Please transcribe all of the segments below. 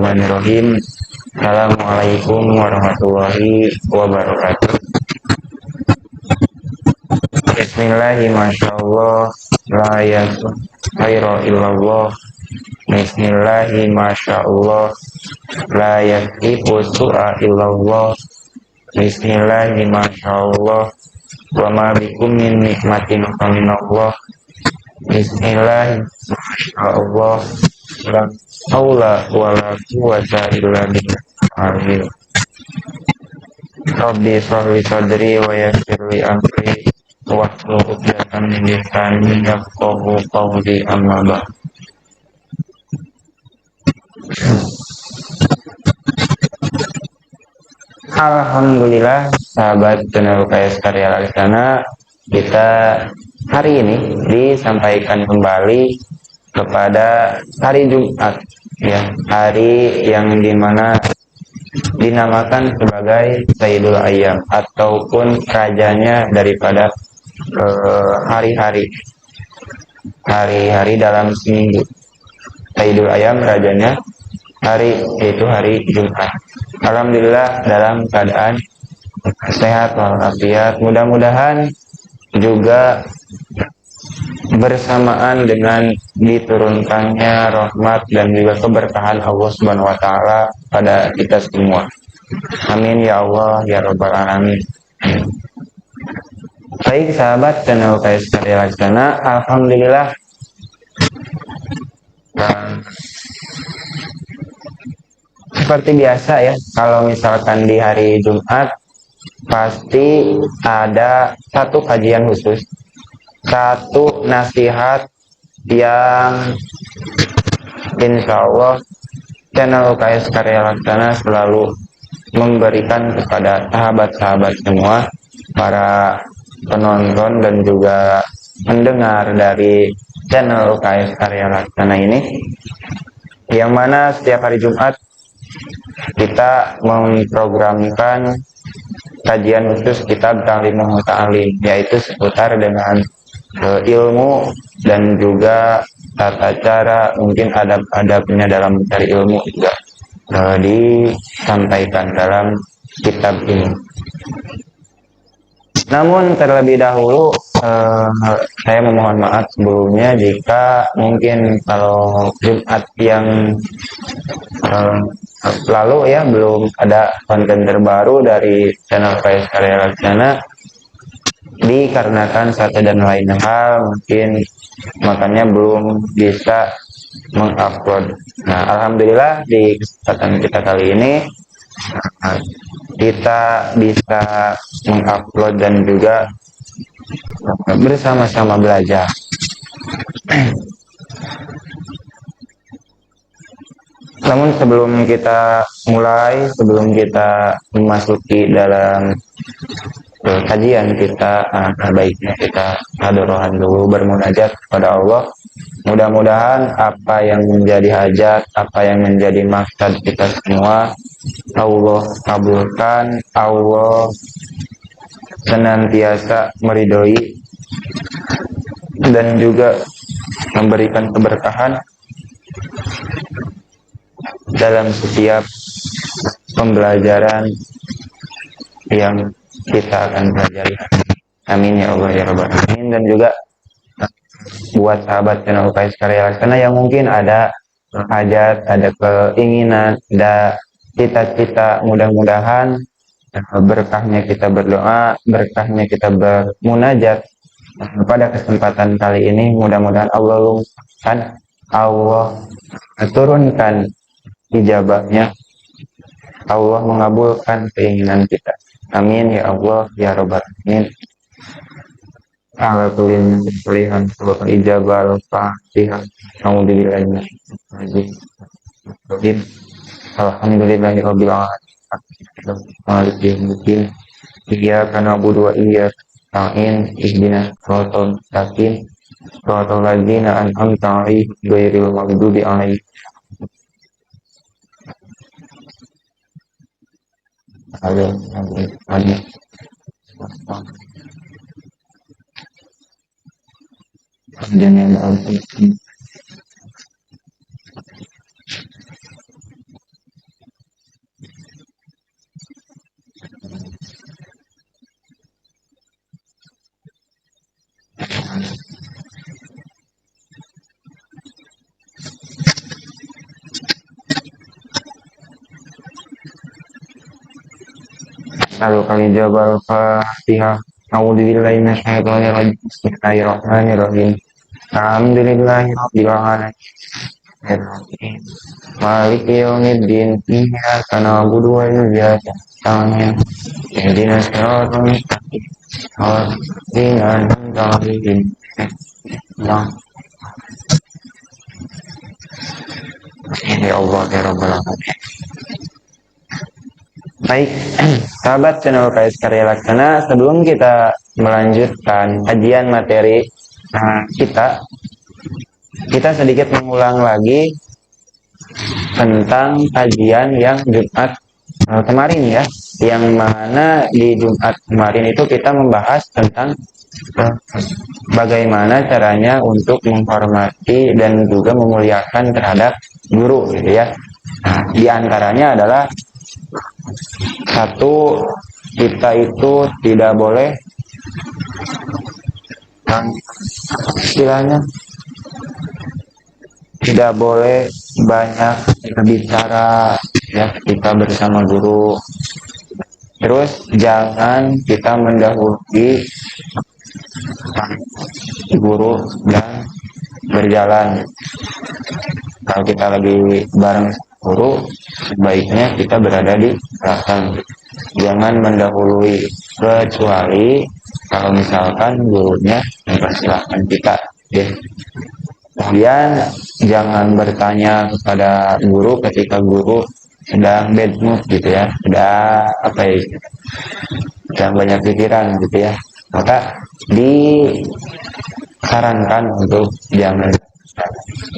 Bismillahirrahmanirrahim. Assalamualaikum warahmatullahi wabarakatuh. Bismillahirrahmanirrahim. La ilaha illallah. Bismillahirrahmanirrahim. La yaqifu su'a illallah. Bismillahirrahmanirrahim. Wa ma bikum min nikmatin faminallah. Bismillahirrahmanirrahim. La haula wala quwwata illa billah. Amin. Rabbi shrah li sadri wa yassir li amri wahlul 'uqdatam min lisani yafqahu qawli, amma ba'd. Alhamdulillah, sahabat channel UKS Karya Laksana, kita hari ini disampaikan kembali kepada hari Jumat, ya, hari yang dimana dinamakan sebagai Sayyidul Ayyam ataupun rajanya daripada hari-hari dalam seminggu. Sayyidul Ayyam rajanya hari yaitu hari Jumat. Alhamdulillah dalam keadaan sehat walafiat. Mudah-mudahan juga bersamaan dengan diturunkannya rahmat dan juga keberkahan Allah Subhanahu wa taala pada kita semua. Amin ya Allah ya rabbal alamin. Baik sahabat channel UKS Karya Laksana, alhamdulillah seperti biasa ya, kalau misalkan di hari Jumat pasti ada satu kajian khusus, satu nasihat yang insya Allah channel UKS Karya Laksana selalu memberikan kepada sahabat-sahabat semua, para penonton dan juga pendengar dari channel UKS Karya Laksana ini, yang mana setiap hari Jumat kita memprogramkan kajian khusus kitab Ta'limul Muta'allim, yaitu seputar dengan ilmu dan juga tata cara, mungkin adab-adabnya dalam mencari ilmu juga disampaikan dalam kitab ini. Namun terlebih dahulu saya memohon maaf sebelumnya jika mungkin kalau Jumat yang lalu ya belum ada konten terbaru dari channel UKS Karya Laksana, dikarenakan satu dan lain hal mungkin makanya belum bisa mengupload. Nah, alhamdulillah di kesempatan kita kali ini kita bisa mengupload dan juga bersama-sama belajar. Namun sebelum kita mulai, sebelum kita memasuki dalam kajian kita, baiknya kita hadrohan dulu, bermunajat kepada Allah. Mudah-mudahan apa yang menjadi hajat, apa yang menjadi maksud kita semua, Allah kabulkan, Allah senantiasa meridhoi dan juga memberikan keberkahan dalam setiap pembelajaran yang kita akan pelajari. Amin ya Allah ya rabbal alamin. Dan juga buat sahabat channel UKS Karya Laksana yang mungkin ada hajat, ada keinginan, ada cita-cita, mudah-mudahan berkahnya kita berdoa, berkahnya kita bermunajat pada kesempatan kali ini, mudah-mudahan Allah lumpahkan, Allah turunkan ijabahnya, Allah mengabulkan keinginan kita. Amin ya Allah ya rabbal alamin. Ala kulli pilihan wa ijabah al-fatihah. Alhamdulillah. Alhamdulillahi rabbil alamin. Maliki yaumiddin. Iyyaka na'budu wa iyyaka nasta'in. Ihdinas siratal mustaqim. Siratal ladzina an'amta 'alaihim ghairil maghdubi 'alaihim. Amin. Lalu kali jawab Al-Fatihah. A'udzubillahi minasyaitonir rajim. Bismillahirrahmanirrahim. Alhamdulillahirabbil alamin. Maliki yaumiddin. Iyyaka na'budu wa iyyaka nasta'in. Ihdinas siratal mustaqim. Shiratal an'amta 'alaihim. Ya Allah ya Rabbal alamin. Baik, sahabat channel KS Karya Laksana, sebelum kita melanjutkan kajian materi kita sedikit mengulang lagi tentang kajian yang Jumat kemarin ya, yang mana di Jumat kemarin itu kita membahas tentang bagaimana caranya untuk menghormati dan juga memuliakan terhadap guru gitu ya. Nah, di antaranya adalah satu, kita itu tidak boleh istilahnya tidak boleh banyak berbicara ya kita bersama guru. Terus jangan kita mendahului guru dan berjalan. Kalau kita lagi bareng guru, sebaiknya kita berada di belakang, jangan mendahului, kecuali kalau misalkan gurunya mempersilahkan kita ya. Kemudian jangan bertanya kepada guru ketika guru sedang bad mood gitu ya, sedang banyak pikiran gitu ya, maka disarankan untuk jangan.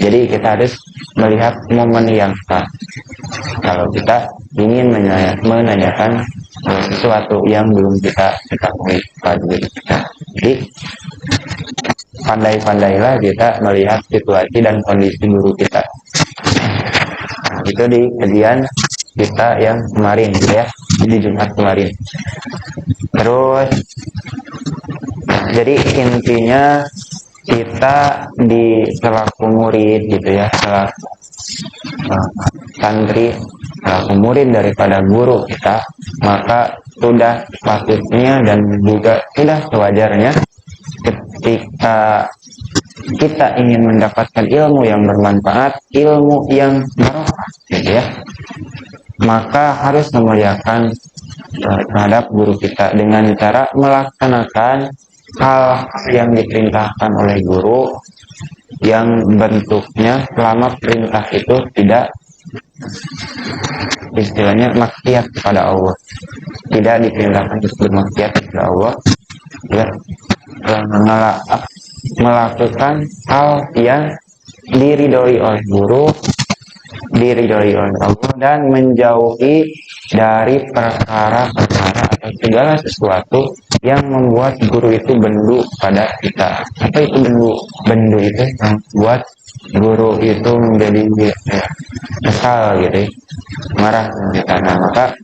Jadi kita harus melihat momen yang pas. Kalau kita ingin menanyakan sesuatu yang belum kita ketahui pada diri kita, jadi pandai-pandailah kita melihat situasi dan kondisi guru kita. Nah, itu di kajian kita yang kemarin gitu ya, di Jumat kemarin. Terus jadi intinya kita di selaku murid gitu ya, selaku santri, selaku murid daripada guru kita, maka sudah patutnya dan juga sudah sewajarnya ketika kita ingin mendapatkan ilmu yang bermanfaat, ilmu yang barokah gitu ya, maka harus memuliakan terhadap guru kita dengan cara melaksanakan hal yang diperintahkan oleh guru, yang bentuknya selama perintah itu tidak istilahnya maksiat kepada Allah, tidak diperintahkan untuk bermaksiat kepada Allah ya, melakukan hal yang diridhoi oleh guru, diridhoi oleh Allah, dan menjauhi dari perkara-perkara atau segala sesuatu yang membuat guru itu bendu pada kita. Apa itu bendu? Bendu itu yang membuat guru itu menjadi kesal gitu, marah kita. Nah, maka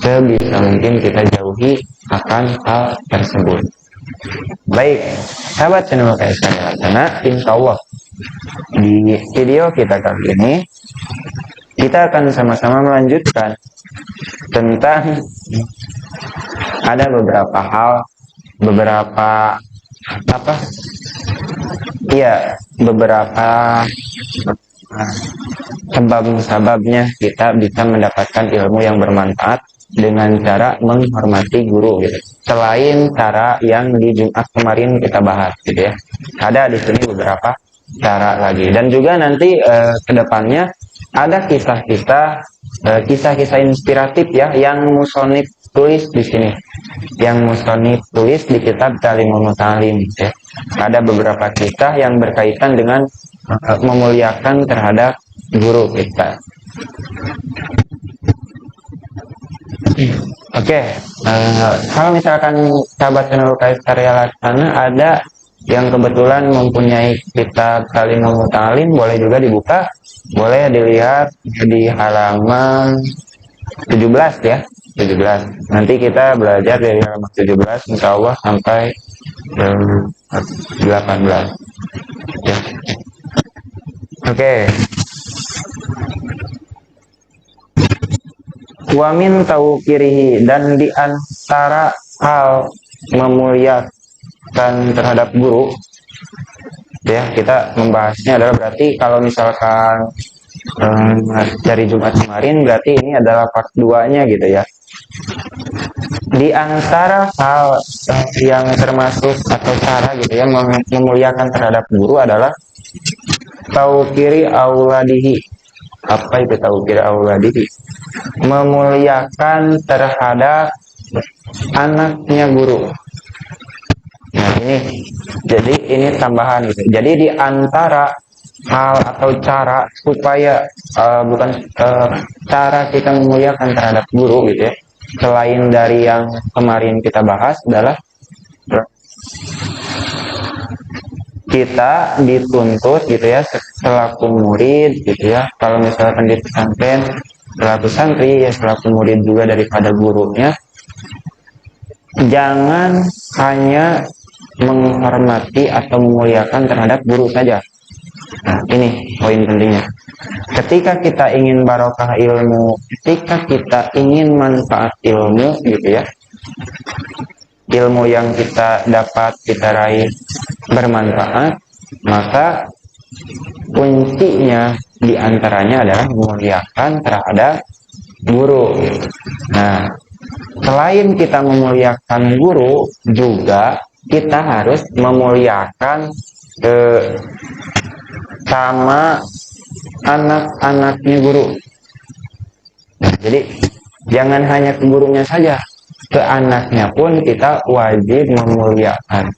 sebisa mungkin kita jauhi akan hal tersebut. Baik, sahabat channel KS Karya Laksana, insya Allah di video kita kali ini kita akan sama-sama melanjutkan tentang ada beberapa sebab-sebabnya kita bisa mendapatkan ilmu yang bermanfaat dengan cara menghormati guru gitu. Selain cara yang di Jumat kemarin kita bahas gitu ya, ada di sini beberapa cara lagi, dan juga nanti kedepannya ada kisah-kisah inspiratif ya yang musonif tulis di sini, yang musonif tulis di kitab Ta'limul Muta'allim ya. Ada beberapa kisah yang berkaitan dengan memuliakan terhadap guru kita. Oke, kalau misalkan sahabat channel KS Karya Laksana ada yang kebetulan mempunyai kitab Ta'limul Muta'allim, boleh juga dibuka, boleh dilihat di halaman 17 ya, 17. Nanti kita belajar dari halaman 17 insya Allah sampai 18 ya. Oke. Wamin tahu kirihi, dan di antara hal memuliakan terhadap guru ya, kita membahasnya adalah berarti kalau misalkan dari Jumat kemarin berarti ini adalah part 2-nya gitu ya. Di antara hal yang termasuk atau cara gitu ya memuliakan terhadap guru adalah taukiri auladihi. Apa itu taukiri auladihi? Memuliakan terhadap anaknya guru. Nah ini, jadi ini tambahan gitu. Jadi di antara hal atau cara supaya cara kita memuliakan terhadap guru gitu ya, selain dari yang kemarin kita bahas adalah kita dituntut gitu ya selaku murid gitu ya, kalau misalkan di pesantren selaku santri ya, selaku murid juga daripada gurunya, jangan hanya menghormati atau memuliakan terhadap guru saja. Nah ini poin pentingnya. Ketika kita ingin barokah ilmu, ketika kita ingin manfaat ilmu gitu ya, ilmu yang kita dapat, kita raih bermanfaat, maka kuncinya diantaranya adalah memuliakan terhadap guru. Nah, selain kita memuliakan guru, juga kita harus memuliakan sama anak-anaknya guru. Nah, jadi jangan hanya ke gurunya saja, ke anaknya pun kita wajib memuliakan.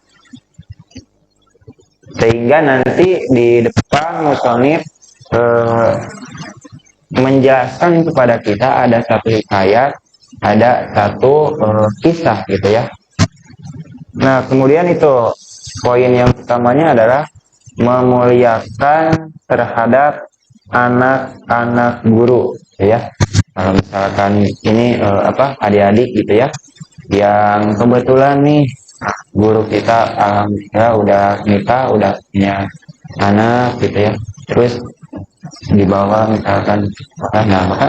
Sehingga nanti di depan musonif menjelaskan kepada kita ada satu hikayat, ada satu kisah gitu ya. Nah kemudian itu poin yang utamanya adalah memuliakan terhadap anak-anak guru ya. Kalau misalkan ini adik-adik gitu ya, yang kebetulan nih guru kita alhamdulillah udah nikah, udah punya anak gitu ya, terus di bawah misalkan, nah maka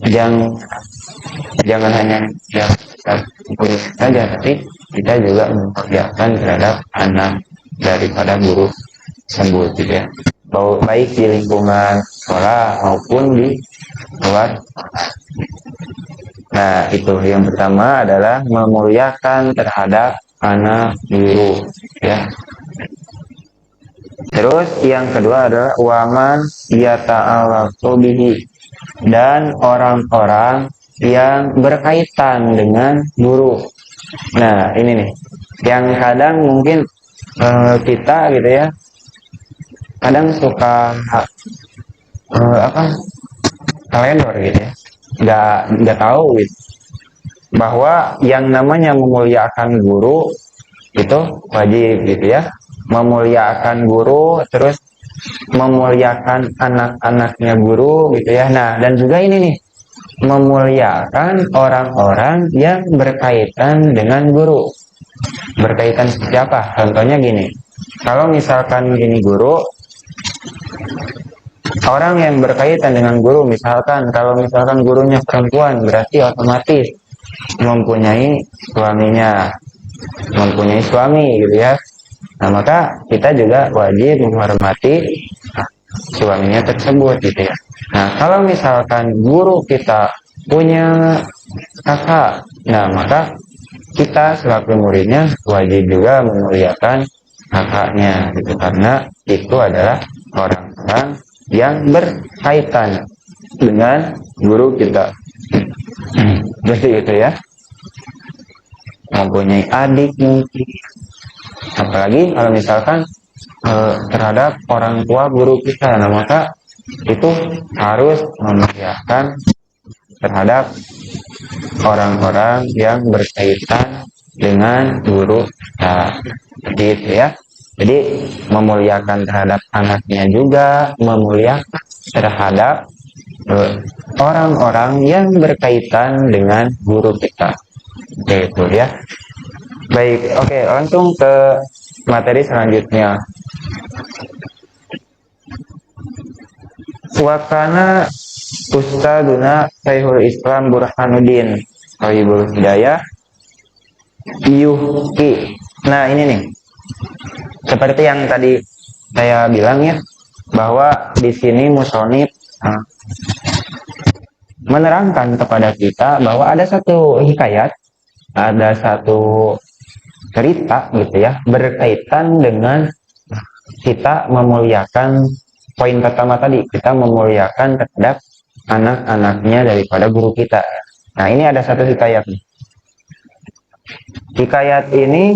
jangan hanya ya guru saja, tapi kita juga memperlihatkan terhadap anak daripada guru tersebut gitu ya, baik di lingkungan sekolah maupun di luar. Nah itu yang pertama adalah memuliakan terhadap anak guru ya. Terus yang kedua adalah waman yata'allaqu bihi, dan orang-orang yang berkaitan dengan guru. Nah ini nih yang kadang mungkin kita gitu ya, kadang suka kalender gitu ya, nggak tahu gitu, bahwa yang namanya memuliakan guru itu wajib gitu ya, memuliakan guru, terus memuliakan anak-anaknya guru gitu ya. Nah dan juga ini nih, memuliakan orang-orang yang berkaitan dengan guru. Berkaitan seperti apa? Contohnya gini, kalau misalkan gini guru, orang yang berkaitan dengan guru, misalkan kalau misalkan gurunya perempuan, berarti otomatis mempunyai suaminya, mempunyai suami gitu ya. Nah maka kita juga wajib menghormati suaminya tersebut gitu ya. Nah kalau misalkan guru kita punya kakak, nah maka kita selaku muridnya wajib juga memuliakan kakaknya gitu, karena itu adalah orang-orang yang berkaitan dengan guru kita. Jadi itu ya, mempunyai adik mungkin, apalagi kalau misalkan terhadap orang tua guru kita, nah maka itu harus memuliakan terhadap orang-orang yang berkaitan dengan guru kita, gitu ya. Jadi memuliakan terhadap anaknya juga, memuliakan terhadap orang-orang yang berkaitan dengan guru kita, gitu ya. Baik, oke, langsung ke materi selanjutnya. Wakana Ustaduna Syekhul Islam Burhanuddin Thaibul Hidayah Yuhki. Nah ini nih, seperti yang tadi saya bilang ya, bahwa di sini musonif menerangkan kepada kita bahwa ada satu hikayat, ada satu cerita gitu ya, berkaitan dengan kita memuliakan poin pertama tadi, kita memuliakan terhadap anak-anaknya daripada guru kita. Nah ini ada satu hikayat nih. Hikayat ini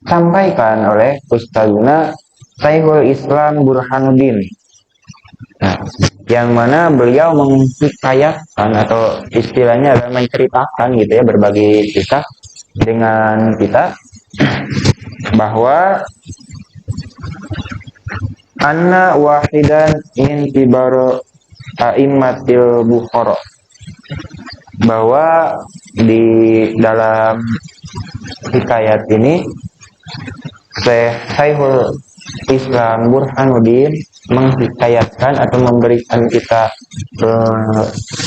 disampaikan oleh Ustadzuna Syekhul Islam Burhanuddin. Nah, yang mana beliau menghikayatkan atau istilahnya adalah menceritakan gitu ya, berbagi kisah dengan kita bahwa anna wahidan min kibaro a'immatil Bukhara, bahwa di dalam hikayat ini Syekhul Islam Burhanuddin menghikayatkan atau memberikan kita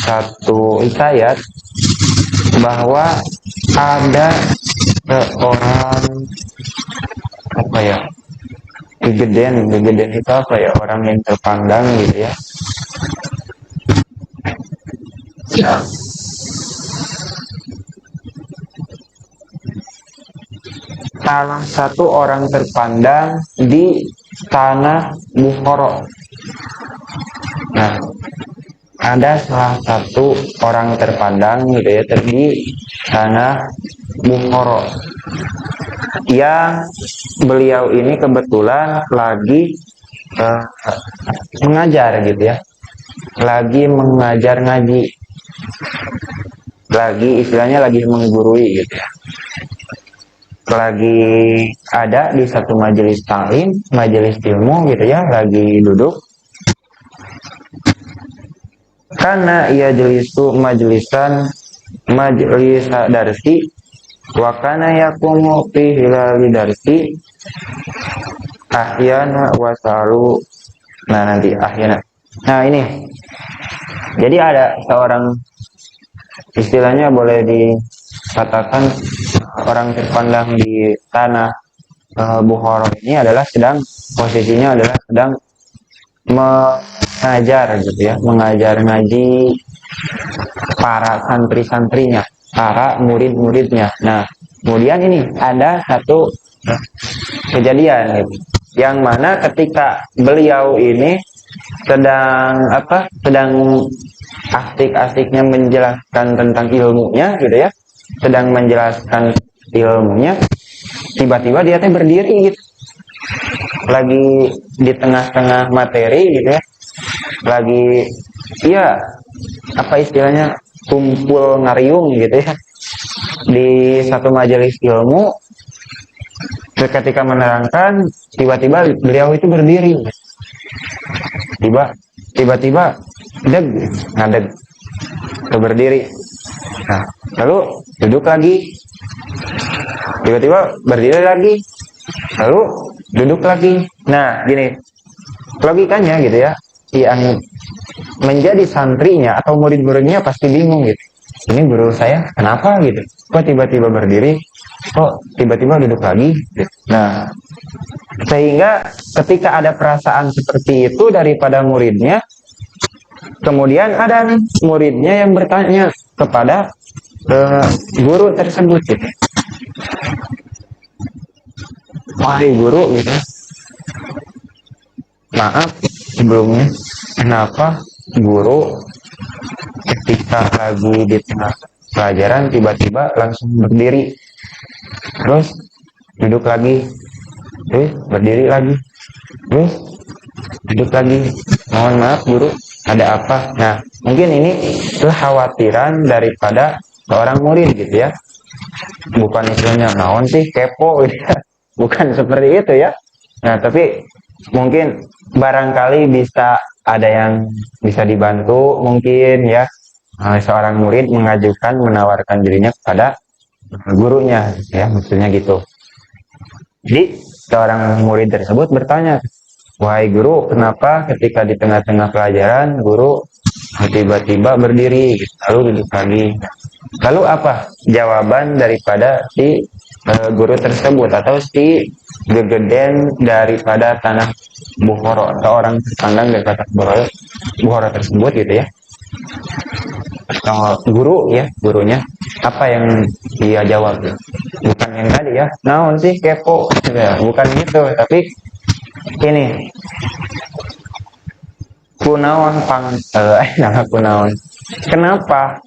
satu hikayat bahwa ada seorang apa ya, gegeden itu apa ya, orang yang terpandang gitu ya. Salah satu orang terpandang di tanah Bukhara. Nah, ada salah satu orang terpandang gitu ya di tanah Bukhara, yang beliau ini kebetulan lagi mengajar gitu ya, lagi mengajar ngaji, lagi istilahnya lagi menggurui gitu ya, lagi ada di satu majelis ta'lim, majelis ilmu gitu ya, lagi duduk. Karena ia jelisu majlisan majelis darsi, wa kana yaqumu fi hilali darsi ahyana wasalu. Nah nanti ahyana. Nah ini, jadi ada seorang, istilahnya boleh dikatakan orang terpandang di tanah Bukhara ini adalah posisinya adalah sedang mengajar gitu ya, mengajar ngaji para santri-santrinya, para murid-muridnya. Nah kemudian ini ada satu kejadian gitu, yang mana ketika beliau ini sedang asik-asiknya menjelaskan tentang ilmunya gitu ya, sedang menjelaskan ilmunya, tiba-tiba dia berdiri gitu, lagi di tengah-tengah materi gitu ya, lagi iya apa istilahnya kumpul ngariung gitu ya di satu majelis ilmu. Ketika menerangkan, tiba-tiba beliau itu berdiri, tiba-tiba ngadeg berdiri. Nah lalu duduk lagi, tiba-tiba berdiri lagi, lalu duduk lagi. Nah gini logikanya gitu ya, yang menjadi santrinya atau murid-muridnya pasti bingung gitu, ini guru saya kenapa gitu, kok tiba-tiba berdiri, kok tiba-tiba duduk lagi gitu. Nah sehingga ketika ada perasaan seperti itu daripada muridnya, kemudian ada nih muridnya yang bertanya kepada guru tersebut gitu, wahai guru gitu, maaf sebelumnya, kenapa guru ketika lagi di tengah pelajaran tiba-tiba langsung berdiri, terus duduk lagi, terus berdiri lagi, terus duduk lagi, mohon maaf guru, ada apa? Nah mungkin ini kekhawatiran daripada seorang murid gitu ya, bukan istilahnya naon sih kepo gitu ya, bukan seperti itu ya. Nah tapi mungkin barangkali bisa ada yang bisa dibantu mungkin ya, seorang murid mengajukan, menawarkan dirinya kepada gurunya, ya maksudnya gitu. Jadi seorang murid tersebut bertanya, wahai guru, kenapa ketika di tengah-tengah pelajaran guru tiba-tiba berdiri lalu duduk lagi? Lalu apa jawaban daripada si guru tersebut atau si gegeden daripada tanah Bukhara atau orang terpandang daripada Bukhara tersebut gitu ya? Guru ya, gurunya apa yang dia jawab? Bukan yang tadi ya, naon sih kepo ya, bukan gitu, tapi ini kunaon kunaon, kenapa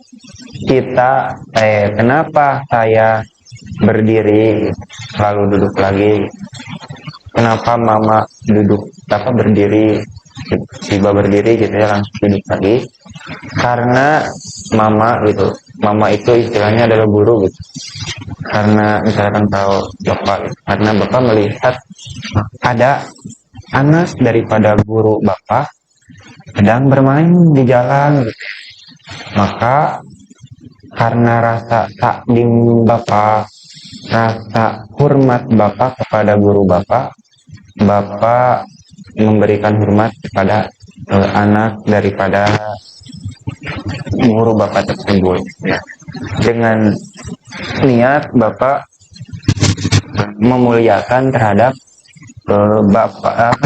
kenapa saya berdiri lalu duduk lagi, kenapa mama berdiri tiba berdiri gitu ya langsung duduk lagi, karena mama gitu, mama itu istilahnya adalah guru gitu, karena misalkan kalau bapak, karena bapak melihat ada anak daripada guru bapak sedang bermain di jalan gitu. Maka karena rasa takdim bapak, rasa hormat bapak kepada guru bapak, bapak memberikan hormat kepada anak daripada guru bapak tersebut ya. Dengan niat bapak memuliakan terhadap bapak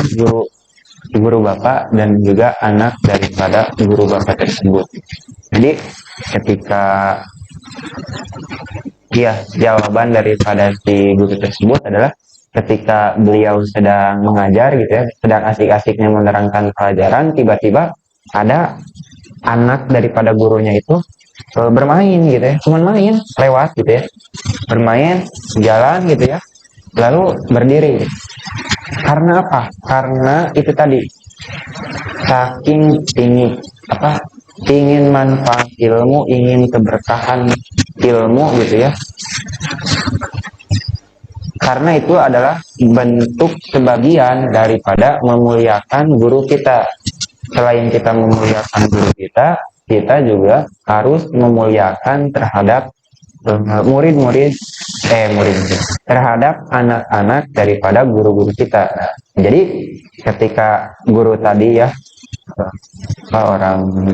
guru bapak dan juga anak daripada guru bapak tersebut. Jadi ketika jawaban daripada si guru tersebut adalah ketika beliau sedang mengajar gitu ya, sedang asik-asiknya menerangkan pelajaran, tiba-tiba ada anak daripada gurunya itu bermain gitu ya, cuman main lewat gitu ya, bermain jalan gitu ya, lalu berdiri. Karena apa? Karena itu tadi, saking ingin manfaat ilmu, ingin keberkahan ilmu gitu ya. Karena itu adalah bentuk sebagian daripada memuliakan guru kita. Selain kita memuliakan guru kita, kita juga harus memuliakan terhadap murid-murid terhadap anak-anak daripada guru-guru kita. Nah, jadi ketika guru tadi ya, orang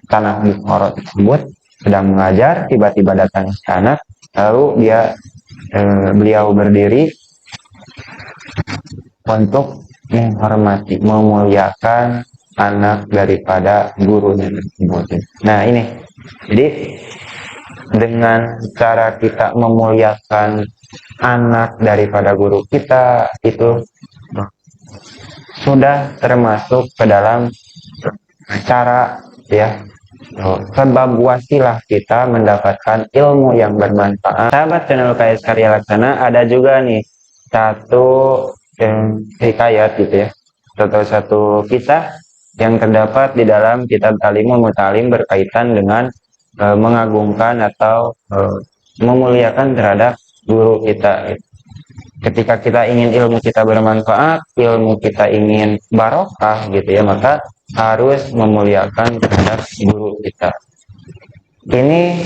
tanah Bukhara tersebut sedang mengajar, tiba-tiba datang si anak, lalu beliau berdiri untuk menghormati, memuliakan anak daripada gurunya tersebut. Nah ini, jadi dengan cara kita memuliakan anak daripada guru kita itu sudah termasuk ke dalam cara ya, sebab wasilah kita mendapatkan ilmu yang bermanfaat. Sahabat channel KS Karya Laksana, ada juga nih satu hikayat gitu ya, atau satu kisah yang terdapat di dalam kitab Talimul Mutalim berkaitan dengan mengagungkan atau memuliakan terhadap guru kita. Ketika kita ingin ilmu kita bermanfaat, ilmu kita ingin barokah gitu ya, maka harus memuliakan terhadap guru kita. Ini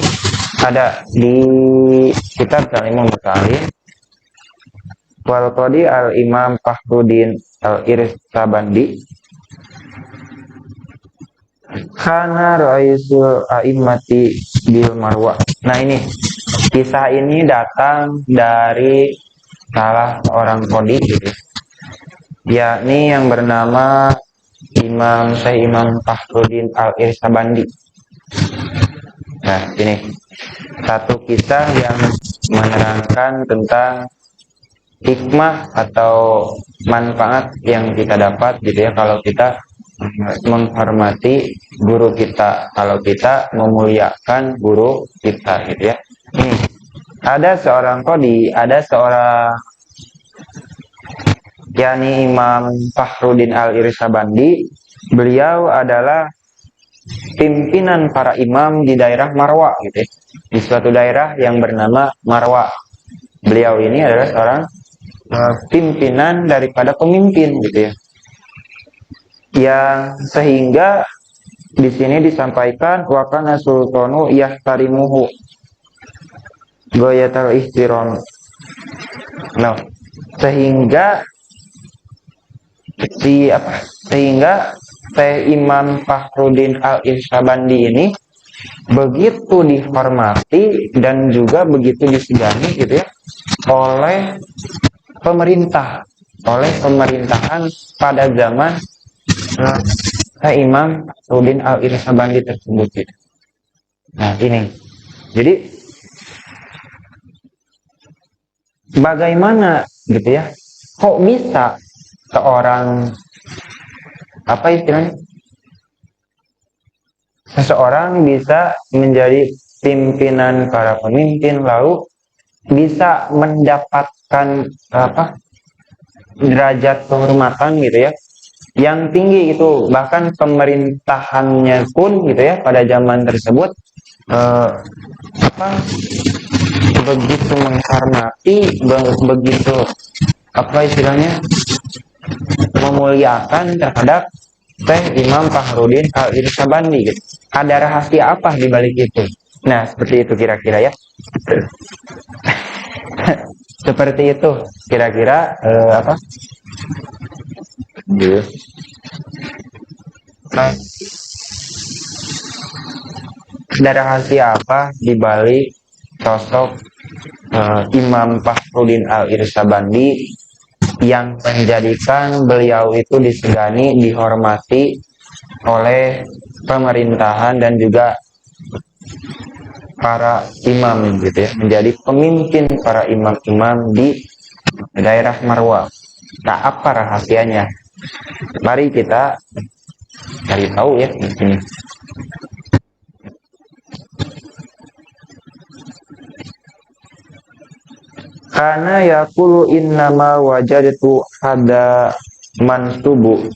ada di kitab Talimul Mutalim, wal qadi al Imam Fakhruddin al Irsabandi kana raisul a'immati bil Marwa. Nah ini kisah ini datang dari salah seorang qadi gitu, yakni yang bernama Syekh Imam Fakhruddin al Irsabandi. Nah ini satu kisah yang menerangkan tentang hikmah atau manfaat yang kita dapat gitu ya kalau kita menghormati guru kita, kalau kita memuliakan guru kita gitu ya. Ada seorang qadi, ada seorang yakni Imam Fakhruddin al Irsabandi. Beliau adalah pimpinan para imam di daerah Marwa gitu ya, di suatu daerah yang bernama Marwa. Beliau ini adalah seorang pimpinan daripada pemimpin gitu ya, yang sehingga di sini disampaikan wa kana sultanu yahtarimuhu, goyatal ihtiram. Nah, sehingga Teh Imam Fakhruddin Al-Irsabandi ini begitu dihormati dan juga begitu disegani gitu ya oleh pemerintahan pada zaman Imam Fakhruddin Al-Irsabandi tersebut gitu. Nah ini, jadi bagaimana gitu ya, kok bisa seorang seseorang bisa menjadi pimpinan para pemimpin lalu bisa mendapatkan derajat kehormatan gitu ya yang tinggi itu, bahkan pemerintahannya pun gitu ya pada zaman tersebut begitu menghormati, begitu memuliakan terhadap Teh Imam Fakhruddin Al-Irsabandi gitu. Ada rahasia apa di balik itu? Nah, seperti itu kira-kira ya. Seperti itu kira-kira ada rahasia apa di balik sosok Imam Fakhruddin Al-Irsabandi yang menjadikan beliau itu disegani, dihormati oleh pemerintahan dan juga para imam gitu ya, menjadi pemimpin para imam-imam di daerah Marwah. Nah, apa rahasianya? Mari kita cari tahu ya di sini. Karena yaqulu innama wajadtu hada mansubu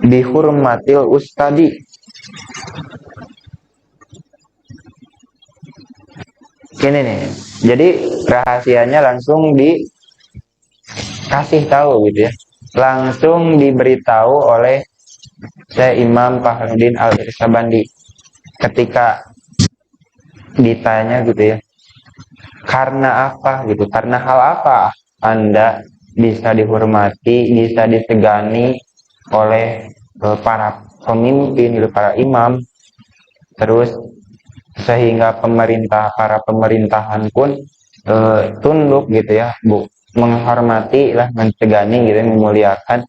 bihurmatil ustadi. Ini nih, jadi rahasianya langsung dikasih tahu gitu ya, langsung diberitahu oleh Syekh Imam Fakhruddin Al-Irsabandi ketika ditanya gitu ya, karena apa gitu, karena hal apa Anda bisa dihormati, bisa disegani oleh para pemimpin, para imam, terus sehingga para pemerintahan pun tunduk gitu ya, menghormati lah, mensegani gitu, memuliakan.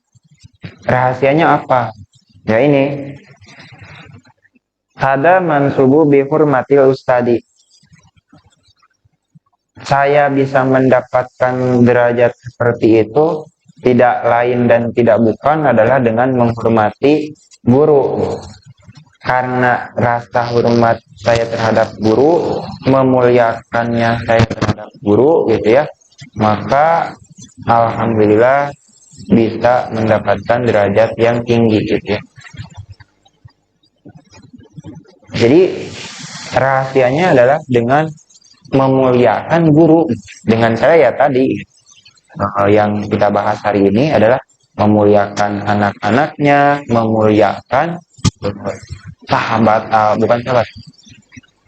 Rahasianya apa? Ya ini, hada mansubu bihurmatil ustadi. Saya bisa mendapatkan derajat seperti itu tidak lain dan tidak bukan adalah dengan menghormati guru. Karena rasa hormat saya terhadap guru, memuliakannya saya terhadap guru gitu ya, maka alhamdulillah bisa mendapatkan derajat yang tinggi gitu ya. Jadi rahasianya adalah dengan memuliakan guru, dengan cara ya tadi yang kita bahas hari ini adalah memuliakan anak-anaknya, memuliakan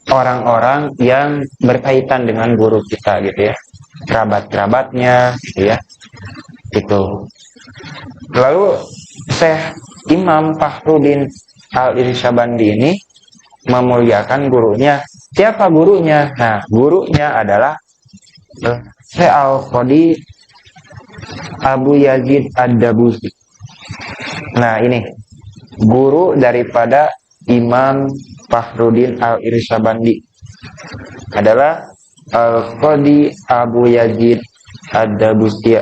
orang-orang yang berkaitan dengan guru kita gitu ya, kerabat-kerabatnya gitu ya, gitu. Lalu Syekh Imam Fakhruddin Al-Irsabandi ini memuliakan gurunya. Siapa gurunya? Nah, gurunya adalah Syekh Al-Qadi Abu Yazid Ad-Dabusi. Nah, ini guru daripada Imam Fakhruddin Al-Irsabandi adalah Al-Qadi Abu Yazid Ad-Dabusi.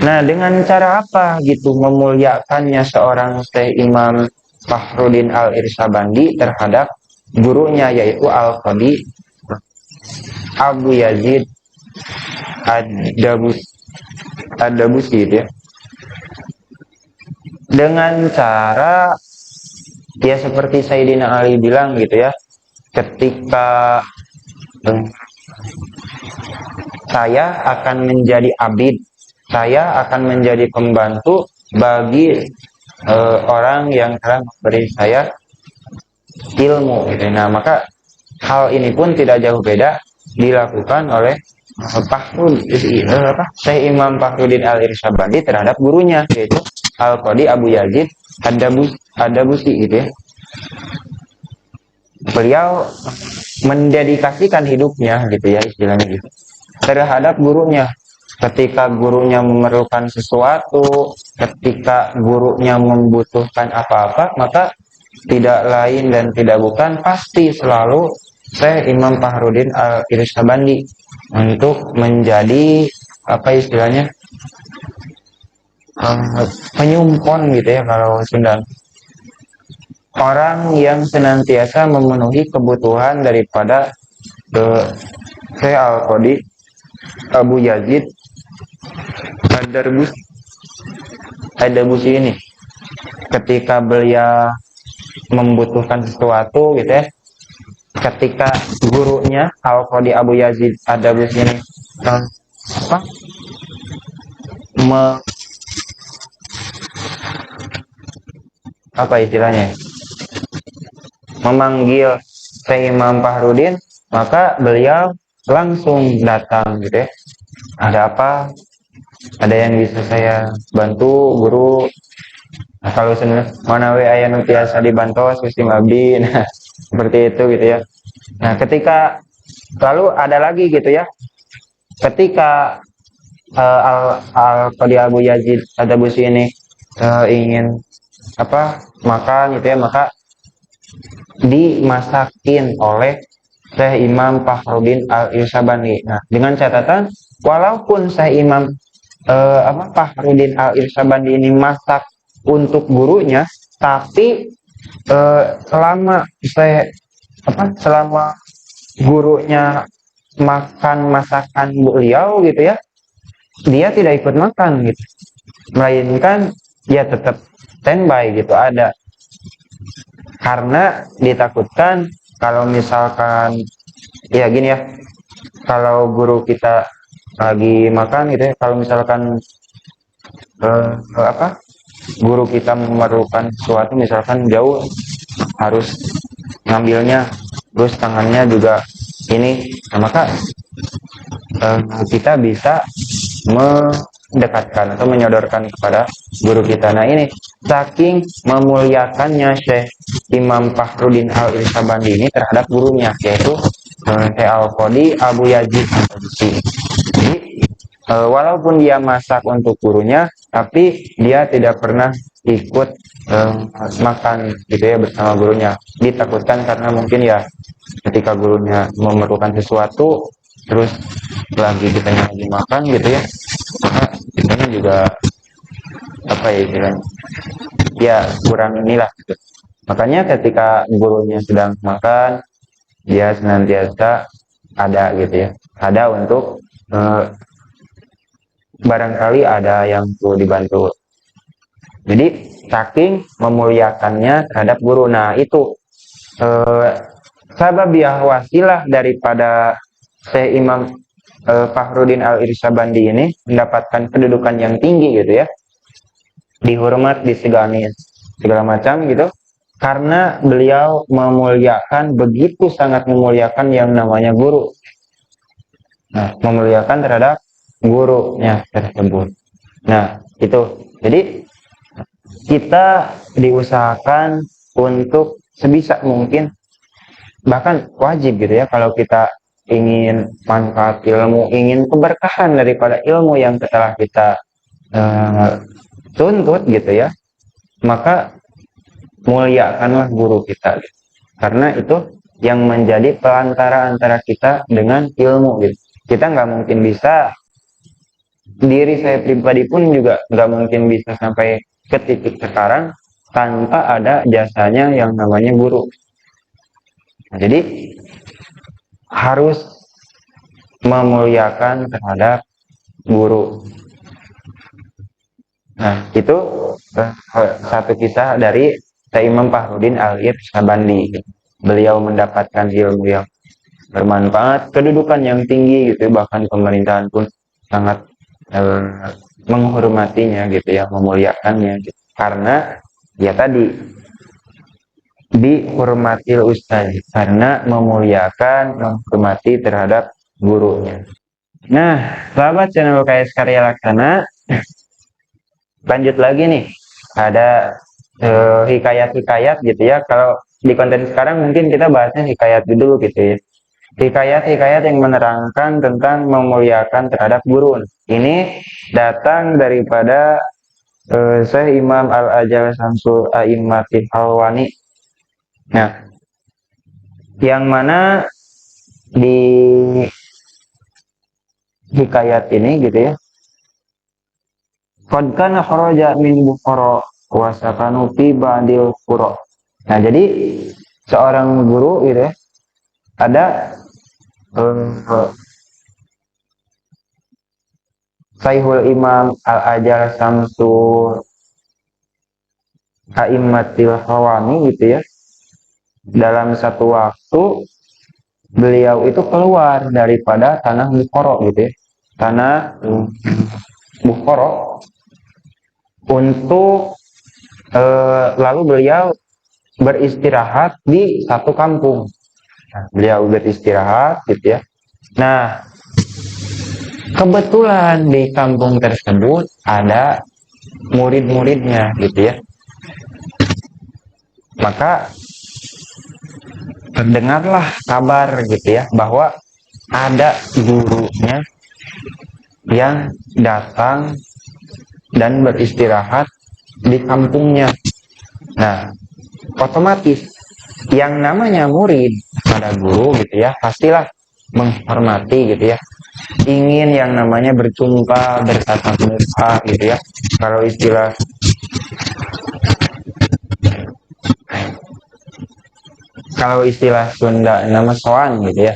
Nah, dengan cara apa gitu memuliakannya seorang Syekh Imam Fakhruddin Al-Irsabandi terhadap gurunya, yaitu Al-Qadi Abu Yazid Ad-Dabusi gitu ya. Dengan cara ya seperti Sayyidina Ali bilang gitu ya, ketika saya akan menjadi abid, saya akan menjadi pembantu bagi orang yang telah memberi saya ilmu gitu. Nah, maka hal ini pun tidak jauh beda dilakukan oleh Syekh Imam Fakhruddin Al-Irshabandi terhadap gurunya, yaitu Al-Qadi Abu Yazid Ad-Dabusi gitu ya. Beliau mendedikasikan hidupnya gitu ya, istilahnya gitu, terhadap gurunya. Ketika gurunya memerlukan sesuatu, ketika gurunya membutuhkan apa-apa, maka tidak lain dan tidak bukan pasti selalu Syekh Imam Fakhruddin Al-Irshabandi untuk menjadi apa istilahnya, penyumpon gitu ya kalau Sunda, orang yang senantiasa memenuhi kebutuhan daripada Syekh Al-Qadi Abu Yazid Ad-Dabusi ini. Ketika beliau membutuhkan sesuatu gitu ya, ketika gurunya Al-Qadi Abu Yazid Ad-Dabusi ini apa istilahnya, memanggil Syekh Imam Fakhruddin, maka beliau langsung datang gitu ya. Ada apa? Ada yang bisa saya bantu, guru? Nah, kalau mana we aya nu tiasa dibantos Gusti Abdi. Nah, seperti itu gitu ya. Nah, ketika lalu ada lagi gitu ya. Ketika Al-Qadi Abu Yazid Ad-Dabusi ini ingin makan gitu ya, maka dimasakin oleh Syekh Imam Fakhruddin Al-Irshabandi. Nah, dengan catatan walaupun Syekh Imam Fakhruddin Al-Irshabandi ini masak untuk gurunya, tapi selama gurunya makan masakan beliau gitu ya, dia tidak ikut makan gitu, melainkan dia tetap standby gitu ada, karena ditakutkan kalau misalkan ya gini ya, kalau guru kita lagi makan gitu ya, kalau misalkan guru kita memerlukan sesuatu, misalkan jauh harus ngambilnya, terus tangannya juga ini, nah, maka kita bisa mendekatkan atau menyodorkan kepada guru kita. Nah, ini saking memuliakannya Syekh Imam Fakhruddin Al-Irshabandi ini terhadap gurunya, yaitu Syekh Al-Qadi Abu Yazid Ad-Dabusi. Jadi walaupun dia masak untuk gurunya, tapi dia tidak pernah ikut makan gitu ya bersama gurunya. Ditakutkan karena mungkin ya ketika gurunya memerlukan sesuatu, terus lagi kitanya lagi makan gitu ya, maka kitanya juga ya kurang inilah gitu. Makanya ketika gurunya sedang makan, dia senantiasa ada gitu ya, ada untuk barangkali ada yang perlu dibantu. Jadi saking memuliakannya terhadap guru. Nah, itu sababiah wasilah daripada Syekh Imam Fakhruddin Al-Irshabandi ini mendapatkan kedudukan yang tinggi gitu ya, dihormat, disegani segala macam gitu, karena beliau memuliakan, begitu sangat memuliakan yang namanya guru. Nah, memuliakan terhadap gurunya tersebut. Nah, itu. Jadi kita diusahakan untuk sebisa mungkin, bahkan wajib gitu ya, kalau kita ingin manfaat ilmu, ingin keberkahan daripada ilmu yang telah kita tuntut gitu ya, maka muliakanlah guru kita gitu. Karena itu yang menjadi perantara antara kita dengan ilmu gitu. Kita nggak mungkin bisa, diri saya pribadi pun juga nggak mungkin bisa sampai ke titik sekarang tanpa ada jasanya yang namanya guru. Nah, jadi harus memuliakan terhadap guru. Nah, itu satu kisah dari Syekh Imam Fakhruddin Al-Irshabandi. Beliau mendapatkan ilmu yang bermanfaat, kedudukan yang tinggi gitu, bahkan pemerintahan pun sangat menghormatinya gitu ya, memuliakannya gitu. Karena ya tadi dihormatil ustaz karena memuliakan, menghormati terhadap gurunya. Nah, sahabat channel UKS Karya Laksana, lanjut lagi nih, ada hikayat-hikayat gitu ya. Kalau di konten sekarang mungkin kita bahasnya hikayat dulu gitu ya. Hikayat-hikayat yang menerangkan tentang memuliakan terhadap guru. Ini datang daripada Syekh Imam Al-Ajal Samsul A'immatil Halwani. Nah, yang mana di hikayat ini gitu ya, qad kana kharaja min Bukhara wa sakanu fi ba'dil qura. Nah, jadi seorang guru gitu ya, ada Syekhul Imam Al-Ajal Samsul A'immatil Halwani gitu ya. Dalam satu waktu beliau itu keluar daripada tanah Bukhara gitu ya. Tanah Bukhara untuk lalu beliau beristirahat di satu kampung. Nah, beliau beristirahat gitu ya. Nah, kebetulan di kampung tersebut ada murid-muridnya gitu ya. Maka terdengarlah kabar gitu ya bahwa ada gurunya yang datang dan beristirahat di kampungnya. Nah, otomatis yang namanya murid pada guru gitu ya pastilah menghormati gitu ya, ingin yang namanya berjumpa, bertatap muka gitu ya. Kalau istilah Sunda nama soan gitu ya,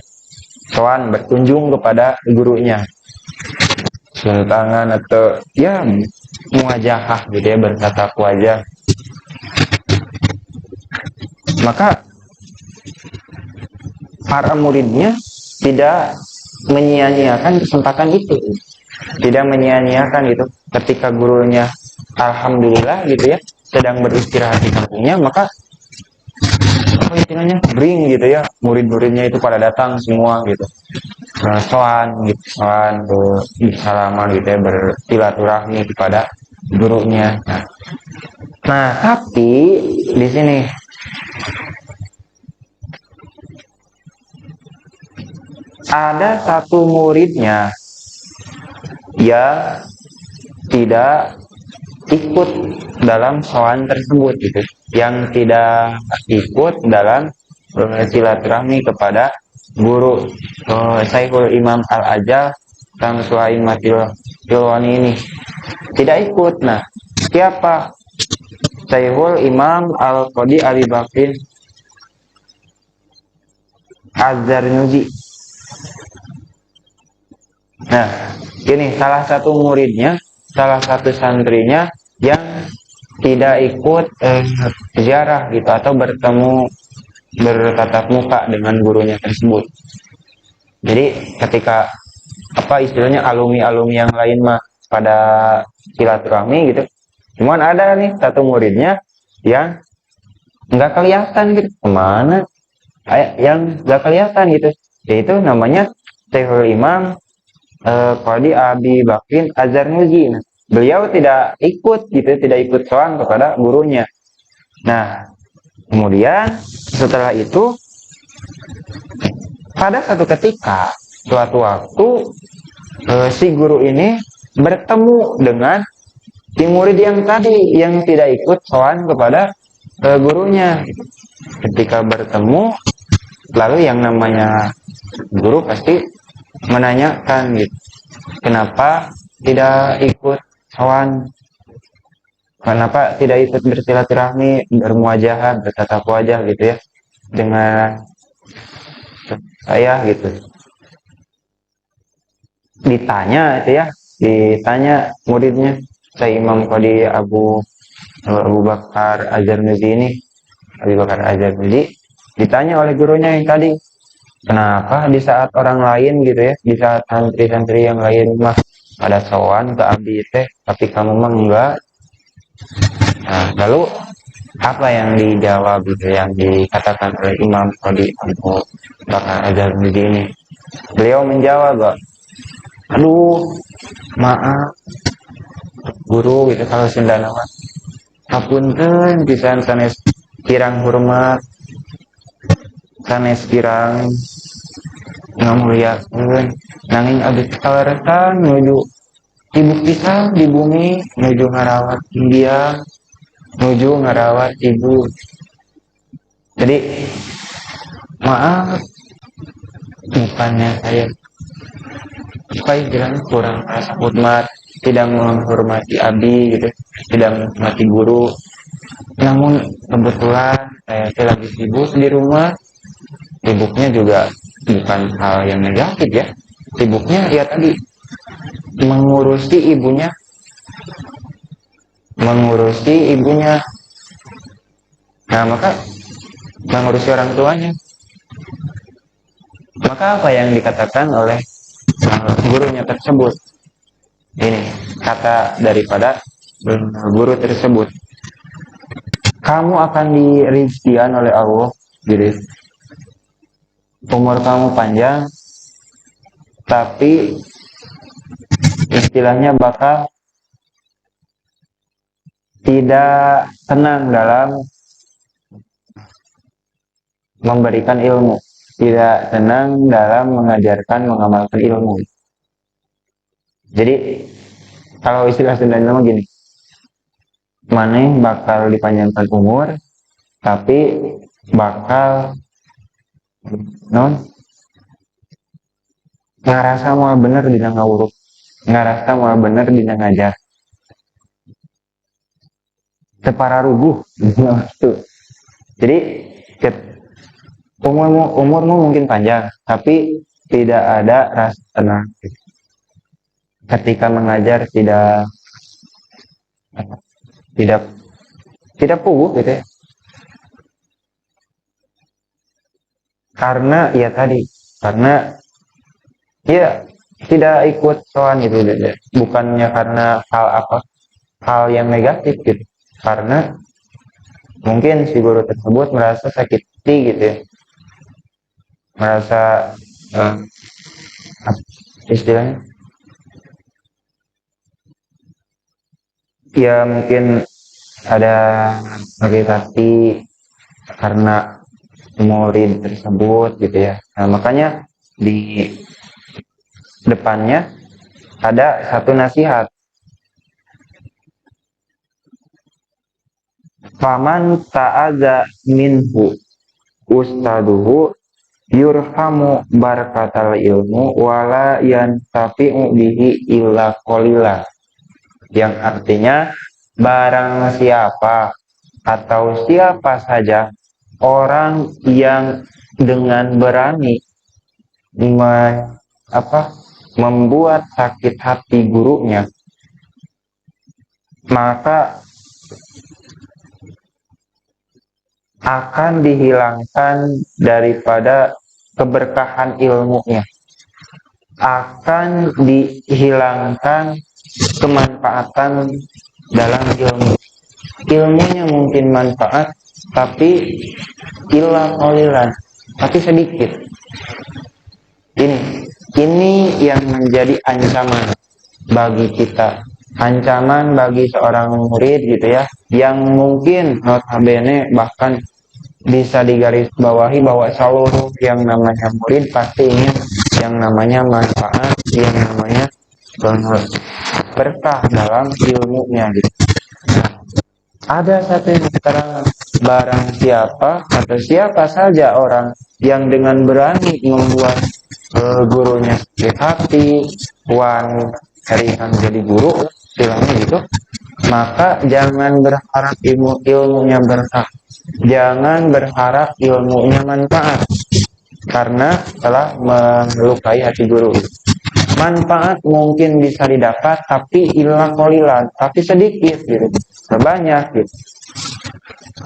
soan berkunjung kepada gurunya, cium tangan atau ya muwajahah gitu ya, bertatap wajah. Maka para muridnya tidak menyia-nyiakan kesempatan itu, tidak menyia-nyiakan gitu. Ketika gurunya alhamdulillah gitu ya sedang beristirahat di kampungnya, maka apa istilahnya bring gitu ya, murid-muridnya itu pada datang semua gitu, soan gitu, soan salaman gitu ya, bersilaturahmi kepada gurunya. Nah, tapi di sini ada satu muridnya yang tidak ikut dalam soan tersebut gitu, yang tidak ikut dalam silaturahmi kepada guru Syekhul Imam Al-Ajal Samsul A'immatil Halwani ini, tidak ikut. Nah, siapa? Syekhul Imam Al-Qadi Abi Bakrin Az-Zarnuji. Nah, ini salah satu muridnya, salah satu santrinya yang tidak ikut ziarah gitu atau bertemu, bertatap muka dengan gurunya tersebut. Jadi ketika apa istilahnya alumni-alumni yang lain mah pada silaturahmi gitu, cuman ada nih satu muridnya yang nggak kelihatan gitu, kemana yang nggak kelihatan gitu, yaitu namanya Syekhul Imam Qadi Abi Bakrin Az-Zarnuji. Nah, beliau tidak ikut gitu, tidak ikut soan kepada gurunya. Nah, kemudian setelah itu pada satu ketika, suatu waktu si guru ini bertemu dengan si murid yang tadi yang tidak ikut soan kepada gurunya. Ketika bertemu, lalu yang namanya guru pasti menanyakan gitu, kenapa tidak ikut soan, kenapa tidak ikut bersilaturahmi, bermuajahah, bertatap wajah gitu ya dengan saya gitu. Ditanya itu ya, ditanya muridnya saya Imam Qadi Abu Bakar Az-Zarnuji ini, Abu Bakar Az-Zarnuji, ditanya oleh gurunya yang tadi, kenapa di saat orang lain gitu ya, di saat santri-santri yang lain mah ada sowan ke abdi teh, tapi kamu mah enggak. Nah, lalu Apa yang dijawab gitu, yang dikatakan oleh Imam Qadi Abu Bakar Az-Zarnuji ini? Beliau menjawab, aduh maaf guru gitu, kalau Sunda nama hapunten pisan sanes kirang hormat, sanes kirang ngamuliakeun, nanging abdi kaleretan nuju sibuk pisan di bumi, nuju ngarawat India, nuju ngarawat ibu. Jadi maaf, bukannya saya supaya jangan kurang rasa hormat, tidak menghormati abdi gitu, tidak menghormati guru. Namun kebetulan saya lagi sibuk di rumah. Sibuknya juga bukan hal yang negatif ya. Sibuknya ya tadi mengurusi ibunya, Nah, maka mengurusi orang tuanya. Maka apa yang dikatakan oleh gurunya tersebut? Ini kata daripada guru tersebut. Kamu akan dirizkian oleh Allah, jadi umur kamu panjang, tapi istilahnya bakal tidak tenang dalam memberikan ilmu, tidak tenang dalam mengajarkan, mengamalkan ilmu. Jadi kalau istilah Sundanya gini, maneh bakal dipanjangkan umur, tapi bakal ngarasa mau bener dina ngawuruk, ngarasa mau bener dina ngajar, tepararuguh gitu. Jadi umurmu mungkin panjang, tapi tidak ada rasa tenang. Ketika mengajar tidak puguh gitu ya. Karena ya tidak ikut soal itu gitu. Bukannya karena hal yang negatif gitu. Karena mungkin si guru tersebut merasa sakit hati gitu ya. Merasa istilahnya ya mungkin ada sakit hati karena murid tersebut gitu ya. Nah, makanya di depannya ada satu nasihat. Faman ta'adza minhu ustaduhu yurhamu barakatal ilmu wala yantafi'u bihi illa qalila. Yang artinya barang siapa atau siapa saja orang yang dengan berani membuat sakit hati gurunya, maka akan dihilangkan daripada keberkahan ilmunya, akan dihilangkan kemanfaatan dalam ilmunya mungkin manfaat, tapi illa qalilan, tapi sedikit. Ini yang menjadi ancaman bagi kita, ancaman bagi seorang murid gitu ya, yang mungkin notabene bahkan bisa digarisbawahi bahwa seluruh yang namanya murid pasti ingin yang namanya manfaat, yang namanya berkah dalam ilmunya gitu. Ada satu yang keterangan, barang siapa atau siapa saja orang yang dengan berani membuat gurunya sakit hati, wan harikan jadi guru, istilahnya gitu, maka jangan berharap ilmunya berkah, jangan berharap ilmunya manfaat, karena telah melukai hati guru. Manfaat mungkin bisa didapat, tapi illa qalilan, tapi sedikit gitu, terbanyak gitu.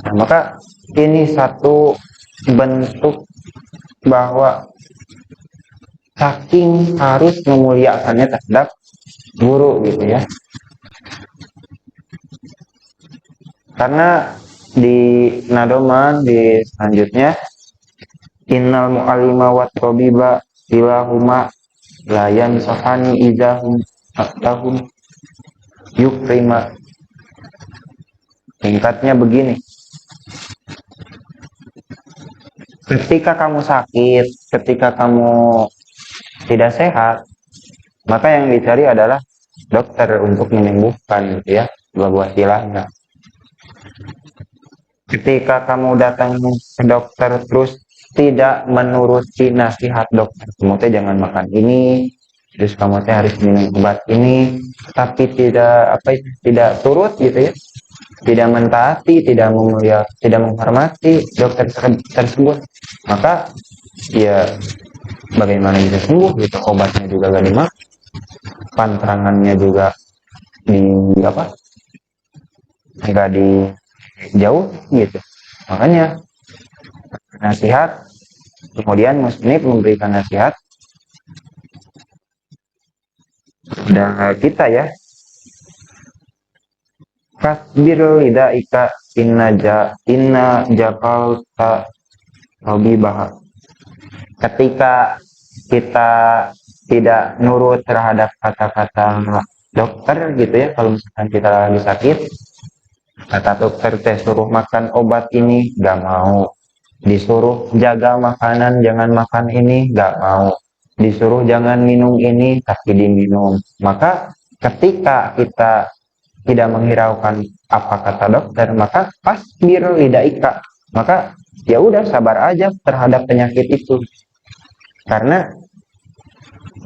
Nah, maka ini satu bentuk bahwa saking harus memuliakannya terhadap guru gitu ya. Karena di nadoman di selanjutnya, innal mu'allima wat tabiba ilahuma layan sahani idahum tahum yukrima. Singkatnya begini, ketika kamu sakit, ketika kamu tidak sehat, maka yang dicari adalah dokter untuk menyembuhkan, gitu ya, buat istilahnya. Ketika kamu datang ke dokter terus tidak menuruti nasihat dokter, kamu jangan makan ini, terus kamu harus minum obat ini, tapi tidak turut, gitu ya, tidak mentaati, tidak menghormati dokter tersebut, maka ya bagaimana bisa sembuh, gitu. Obatnya juga gak dimakan, pantangannya juga nggak dijauh, gitu. Makanya nasihat, kemudian musnif memberikan nasihat dan kita, ya, fasbir lidaika inna jakalta tabibah. Ketika kita tidak nurut terhadap kata-kata dokter, gitu ya, kalau misalkan kita lagi sakit, kata dokter suruh makan obat ini gak mau, disuruh jaga makanan jangan makan ini gak mau, disuruh jangan minum ini tapi diminum, maka ketika kita tidak menghiraukan apa kata dokter, maka fasbir lidaika, maka ya udah sabar aja terhadap penyakit itu. Karena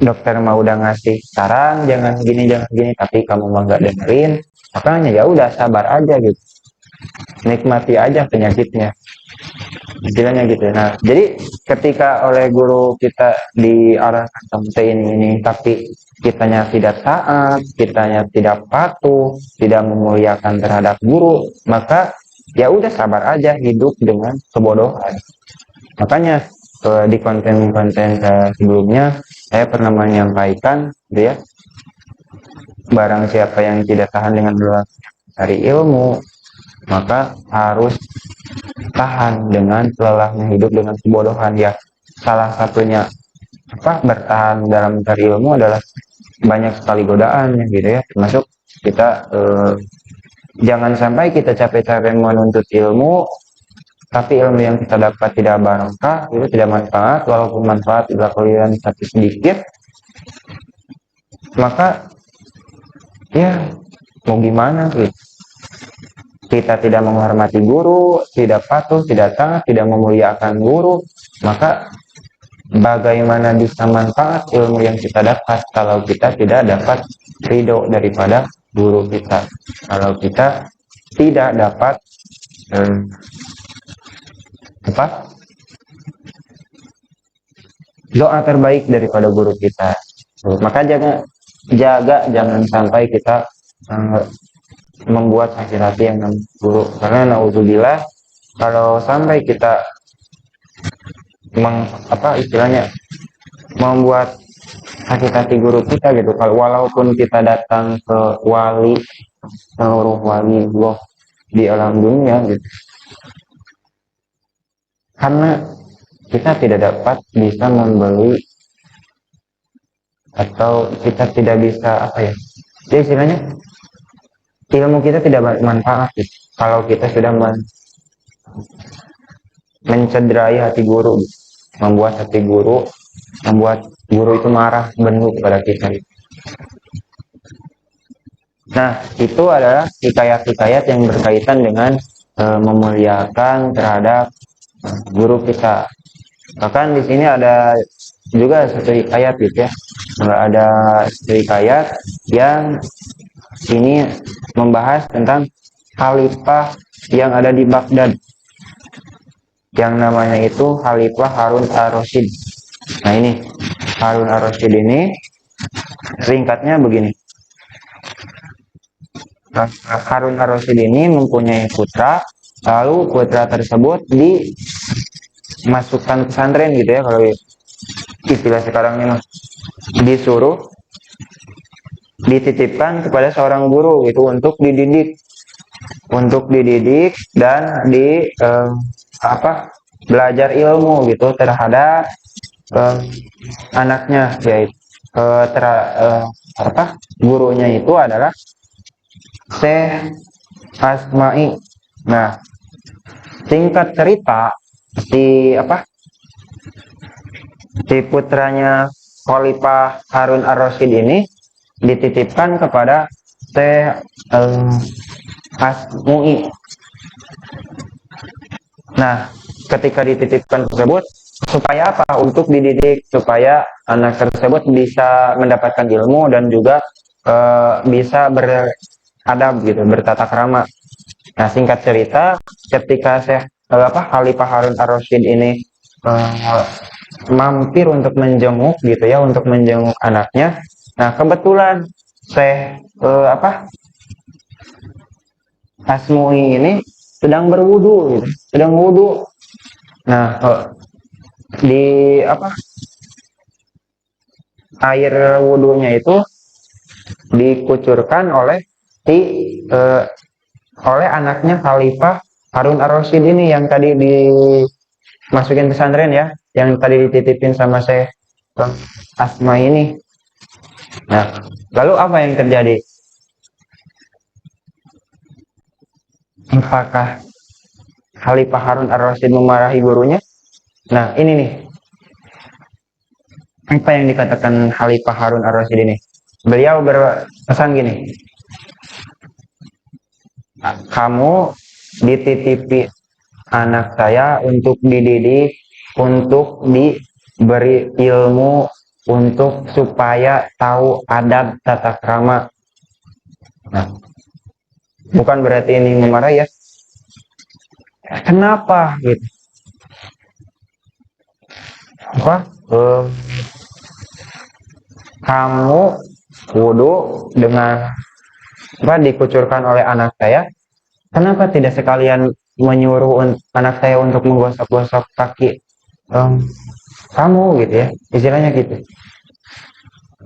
dokter mau udah ngasih saran jangan gini tapi kamu mah nggak dengerin, makanya ya udah sabar aja, gitu, nikmati aja penyakitnya, istilahnya gitu. Nah, jadi ketika oleh guru kita diarahkan sampai ini tapi kitanya tidak taat, kitanya tidak patuh, tidak memuliakan terhadap guru, maka ya udah sabar aja hidup dengan kebodohan. Makanya di konten-konten sebelumnya saya pernah menyampaikan, gitu ya, barang siapa yang tidak tahan dengan dari ilmu, maka harus tahan dengan lelahnya hidup dengan kebodohan, ya. Salah satunya bertahan dalam mencari ilmu adalah banyak sekali godaan, gitu ya, termasuk kita jangan sampai kita capek-capek menuntut ilmu tapi ilmu yang kita dapat tidak barokah, itu tidak manfaat, walaupun manfaat juga kalian tapi sedikit, maka ya mau gimana, gitu. Kita tidak menghormati guru, tidak patuh, tidak taat, tidak memuliakan guru, maka bagaimana bisa manfaat ilmu yang kita dapat kalau kita tidak dapat ridho daripada guru kita, kalau kita tidak dapat doa terbaik daripada guru kita. Maka jaga jangan sampai kita membuat sakit hati yang guru, karena naudzubillah kalau sampai kita istilahnya membuat sakit hati guru kita, gitu, kalau walaupun kita datang ke wali, seluruh wali Allah di alam dunia, gitu, karena kita tidak dapat bisa membeli atau kita tidak bisa jadi istilahnya ilmu kita tidak bermanfaat, gitu, kalau kita sudah mencederai hati guru, gitu, membuat guru itu marah, benci kepada kita, gitu. Nah, itu adalah hikayat-hikayat yang berkaitan dengan memuliakan terhadap guru kita. Bahkan di sini ada juga satu hikayat, gitu ya. Ada satu hikayat yang ini membahas tentang khalifah yang ada di Baghdad, yang namanya itu Khalifah Harun ar-Rasyid. Nah, ini Harun ar-Rasyid ini ringkatnya begini. Harun ar-Rasyid ini mempunyai putra, lalu putra tersebut dimasukkan pesantren, gitu ya, kalau istilah sekarang ini disuruh dititipkan kepada seorang guru, gitu, untuk dididik untuk dididik dan di belajar ilmu gitu terhadap anaknya, yaitu gurunya itu adalah Syekh Asma'i. Nah, singkat cerita, si putranya Khalifah Harun Ar-Rasyid ini dititipkan kepada Syekh Asma'i. Nah, ketika dititipkan tersebut, supaya apa? Untuk dididik, supaya anak tersebut bisa mendapatkan ilmu dan juga bisa beradab gitu, bertata krama. Nah, singkat cerita, ketika Khalifah Harun Ar-Rasyid ini mampir untuk menjenguk gitu ya, untuk menjenguk anaknya. Nah, kebetulan Asmui ini sedang berwudu gitu, sedang wudu. Nah, di air wudunya itu dikucurkan oleh oleh anaknya Khalifah Harun Ar-Rasyid ini yang tadi dimasukin pesantren ya, yang tadi dititipin sama Syekh Asma ini. Nah, lalu apa yang terjadi? Apakah Khalifah Harun Ar-Rasyid memarahi gurunya? Nah, ini nih. Apa yang dikatakan Khalifah Harun Ar-Rasyid ini? Beliau berpesan gini. Kamu dititipi anak saya untuk dididik, untuk diberi ilmu, untuk supaya tahu adab tata krama. Nah, bukan berarti ini memarahi ya. Kenapa gitu? Kamu wudu dengan dikucurkan oleh anak saya, kenapa tidak sekalian menyuruh anak saya untuk menggosok-gosok kaki kamu gitu ya, istilahnya gitu.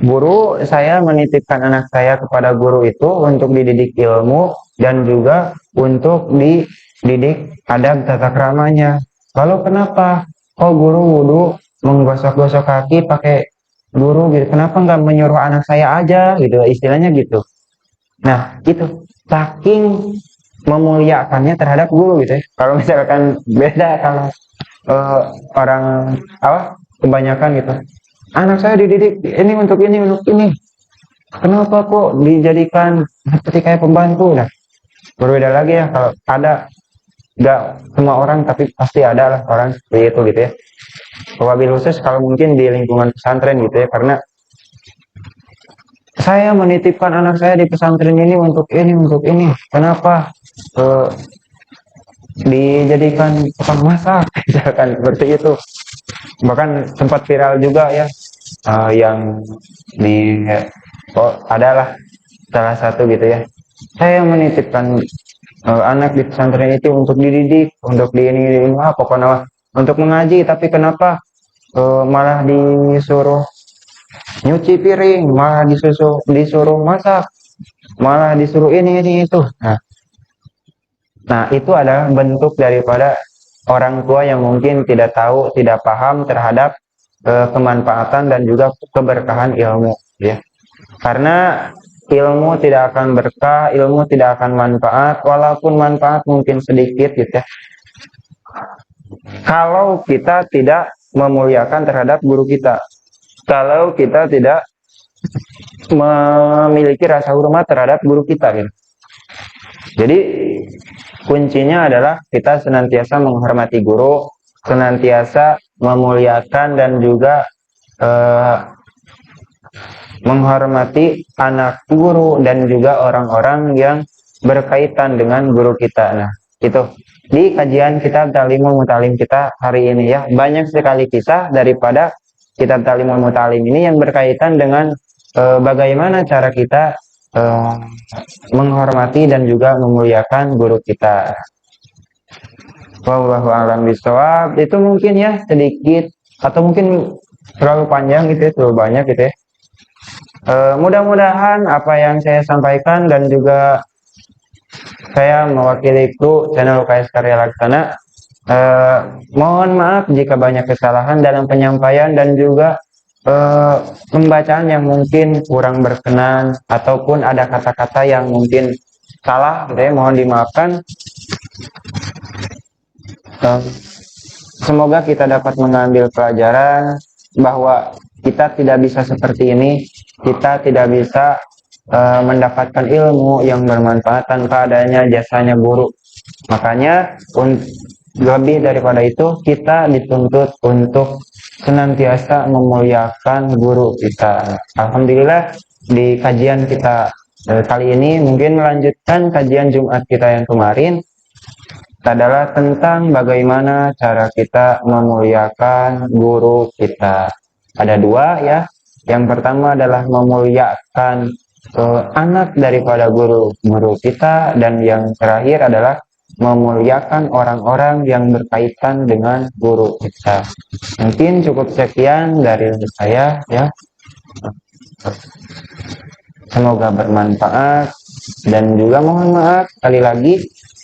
Guru saya menitipkan anak saya kepada guru itu untuk dididik ilmu dan juga untuk dididik adab tata kramanya. Lalu kenapa kok guru wudu menggosok-gosok kaki pakai guru gitu? Kenapa nggak menyuruh anak saya aja gitu, istilahnya gitu. Nah, gitu. Saking memuliakannya terhadap guru gitu ya. Kalau misalkan beda kalau orang kebanyakan gitu. Anak saya dididik ini untuk ini, untuk ini. Kenapa kok dijadikan seperti kayak pembantu? Nah, berbeda lagi ya kalau ada, nggak semua orang tapi pasti ada lah orang seperti itu gitu ya. Wabil khusus kalau mungkin di lingkungan pesantren gitu ya, karena saya menitipkan anak saya di pesantren ini untuk ini, untuk ini. Kenapa dijadikan tukang masak, misalkan seperti itu. Bahkan sempat viral juga ya, yang adalah salah satu gitu ya. Saya menitipkan anak di pesantren itu untuk dididik, untuk ini pokoknya untuk mengaji, tapi kenapa malah disuruh nyuci piring, malah disuruh masak, malah disuruh ini itu. Nah, itu adalah bentuk daripada orang tua yang mungkin tidak tahu, tidak paham terhadap kemanfaatan dan juga keberkahan ilmu ya. Karena ilmu tidak akan berkah, ilmu tidak akan manfaat, walaupun manfaat mungkin sedikit gitu ya. Kalau kita tidak memuliakan terhadap guru kita, kalau kita tidak memiliki rasa hormat terhadap guru kita gitu. Jadi kuncinya adalah kita senantiasa menghormati guru, senantiasa memuliakan dan juga menghormati anak guru dan juga orang-orang yang berkaitan dengan guru kita. Nah, itu di kajian kitab Ta'limul Muta'allim kita hari ini ya, banyak sekali kisah daripada kitab Ta'limul Muta'allim ini yang berkaitan dengan bagaimana cara kita menghormati dan juga memuliakan guru kita. Wallahu a'lam bishawab. Itu mungkin ya sedikit atau mungkin terlalu panjang gitu ya, terlalu banyak gitu ya. Mudah-mudahan apa yang saya sampaikan dan juga Saya mewakili kru channel UKS Karya Laksana. Mohon maaf jika banyak kesalahan dalam penyampaian dan juga pembacaan yang mungkin kurang berkenan ataupun ada kata-kata yang mungkin salah, gitu ya, mohon dimaafkan. Semoga kita dapat mengambil pelajaran bahwa kita tidak bisa seperti ini, kita tidak bisa mendapatkan ilmu yang bermanfaat tanpa adanya jasanya guru. Makanya lebih daripada itu, kita dituntut untuk senantiasa memuliakan guru kita. Alhamdulillah, di kajian kita kali ini mungkin melanjutkan kajian Jumat kita yang kemarin adalah tentang bagaimana cara kita memuliakan guru kita. Ada dua ya. Yang pertama adalah memuliakan anak daripada guru kita, dan yang terakhir adalah memuliakan orang-orang yang berkaitan dengan guru kita. Mungkin cukup sekian dari saya ya. Semoga bermanfaat, dan juga mohon maaf sekali lagi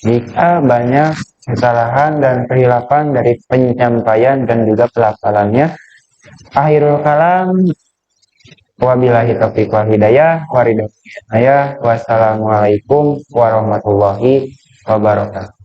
jika banyak kesalahan dan kehilapan dari penyampaian dan juga pelafalannya. Akhirul kalam, wabillahi taufiq wal hidayah, wassalamualaikum warahmatullahi wabarakatuh.